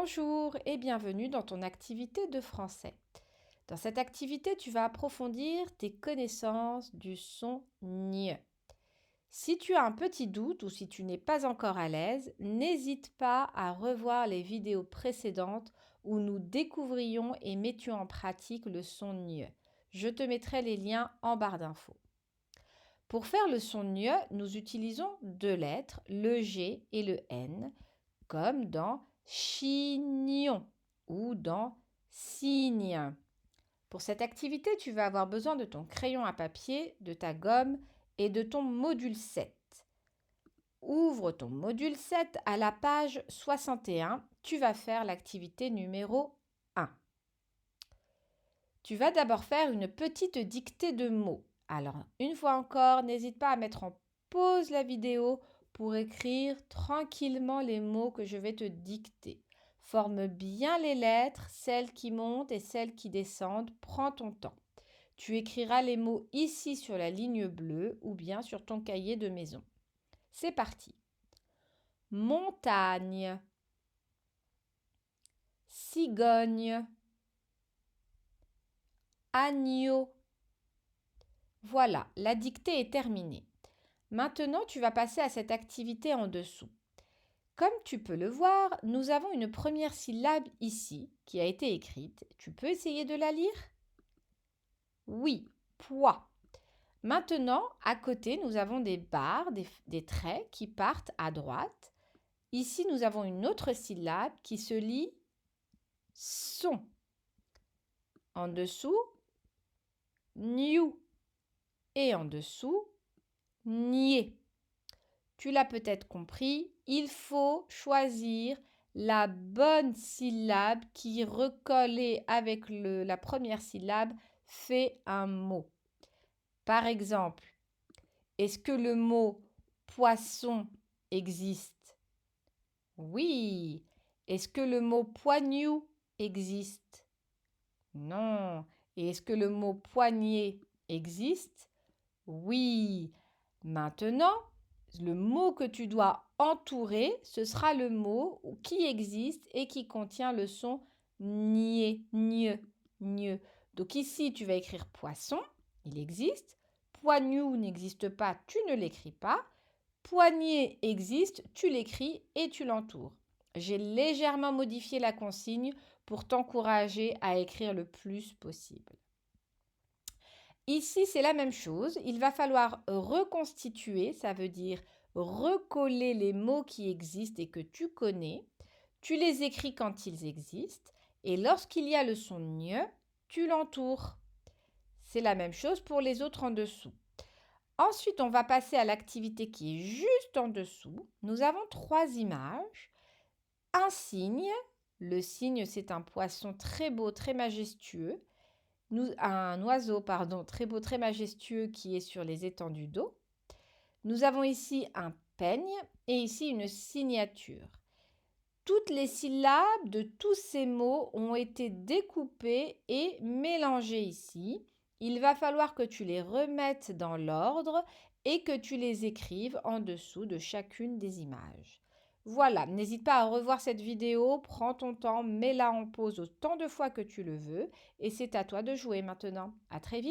Bonjour et bienvenue dans ton activité de français. Dans cette activité, tu vas approfondir tes connaissances du son ñ. Si tu as un petit doute ou si tu n'es pas encore à l'aise, n'hésite pas à revoir les vidéos précédentes où nous découvrions et mettions en pratique le son ñ. Je te mettrai les liens en barre d'infos. Pour faire le son ñ, nous utilisons deux lettres, le G et le N, comme dans chignon ou dans cygne. Pour cette activité, tu vas avoir besoin de ton crayon à papier, de ta gomme et de ton module 7. Ouvre ton module 7 à la page 61. Tu vas faire l'activité numéro 1. Tu vas d'abord faire une petite dictée de mots. Alors, une fois encore, n'hésite pas à mettre en pause la vidéo pour écrire tranquillement les mots que je vais te dicter. Forme bien les lettres, celles qui montent et celles qui descendent. Prends ton temps. Tu écriras les mots ici sur la ligne bleue ou bien sur ton cahier de maison. C'est parti. Montagne, cigogne, agneau. Voilà, la dictée est terminée. Maintenant, tu vas passer à cette activité en dessous. Comme tu peux le voir, nous avons une première syllabe ici qui a été écrite. Tu peux essayer de la lire? Oui, poids. Maintenant, à côté, nous avons des barres, des traits qui partent à droite. Ici, nous avons une autre syllabe qui se lit son. En dessous, new. Et en dessous, nier. Tu l'as peut-être compris, il faut choisir la bonne syllabe qui, recollée avec la première syllabe, fait un mot. Par exemple, est-ce que le mot poisson existe? Oui. Est-ce que le mot poignou existe? Non. Et est-ce que le mot poignet existe? Oui. Maintenant, le mot que tu dois entourer, ce sera le mot qui existe et qui contient le son nier, gne, gne. Donc ici, tu vas écrire poisson, il existe. Poignou n'existe pas, tu ne l'écris pas. Poignet existe, tu l'écris et tu l'entoures. J'ai légèrement modifié la consigne pour t'encourager à écrire le plus possible. Ici, c'est la même chose. Il va falloir reconstituer, ça veut dire recoller les mots qui existent et que tu connais. Tu les écris quand ils existent et lorsqu'il y a le son ñ, tu l'entoures. C'est la même chose pour les autres en dessous. Ensuite, on va passer à l'activité qui est juste en dessous. Nous avons 3 images. Un cygne. Le cygne, c'est un poisson très beau, très majestueux. Un oiseau, très beau, très majestueux qui est sur les étendues d'eau. Nous avons ici un peigne et ici une signature. Toutes les syllabes de tous ces mots ont été découpées et mélangées ici. Il va falloir que tu les remettes dans l'ordre et que tu les écrives en dessous de chacune des images. Voilà, n'hésite pas à revoir cette vidéo, prends ton temps, mets-la en pause autant de fois que tu le veux et c'est à toi de jouer maintenant. À très vite.